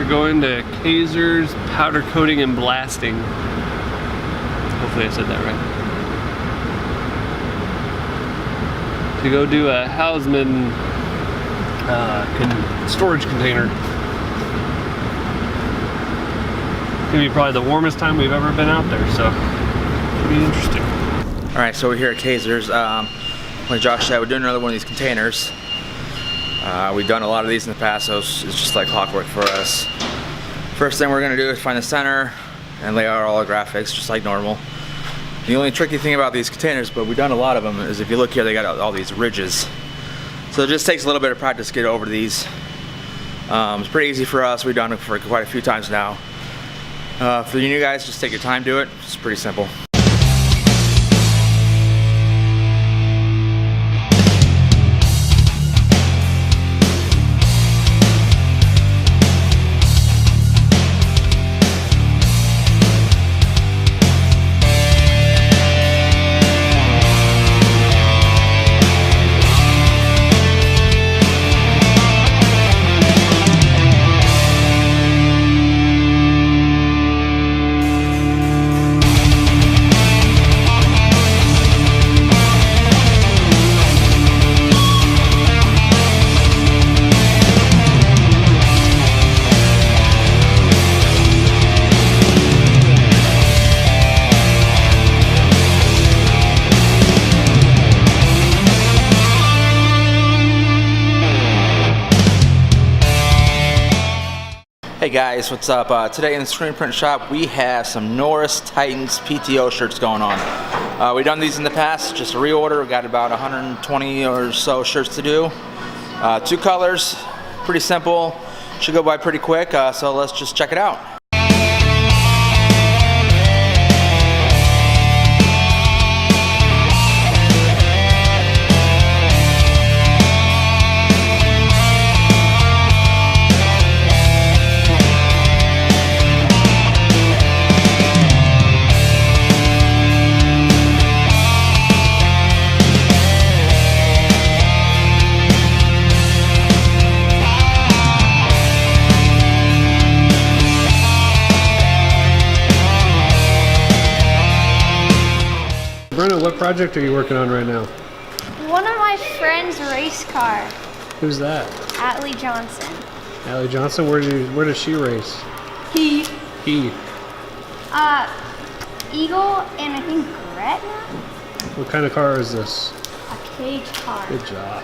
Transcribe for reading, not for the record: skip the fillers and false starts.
Going to Kaiser's powder coating and blasting. Hopefully I said that right. To go do a Hausman storage container. It's gonna be probably the warmest time we've ever been out there, so it'll be interesting. All right, so we're here at Kaiser's. Like Josh said, we're doing another one of these containers. We've done a lot of these in the past, so it's just like clockwork for us. First thing we're gonna do is find the center and lay out all the graphics just like normal. The only tricky thing about these containers, but we've done a lot of them, is if you look here, they got all these ridges. So it just takes a little bit of practice to get over these. It's pretty easy for us. We've done it for quite a few times now. For you new guys, just take your time, do it. It's pretty simple. Hey guys, what's up? Today in the screen print shop we have some Norris Titans PTO shirts going on. We've done these in the past, just a reorder. We got about 120 or so shirts to do. 2 colors, pretty simple, should go by pretty quick, so let's just check it out. Brenna, what project are you working on right now? One of my friend's race car. Who's that? Atlee Johnson. Atlee Johnson? Where does she race? He. Eagle and I think Gretna? What kind of car is this? A cage car. Good job.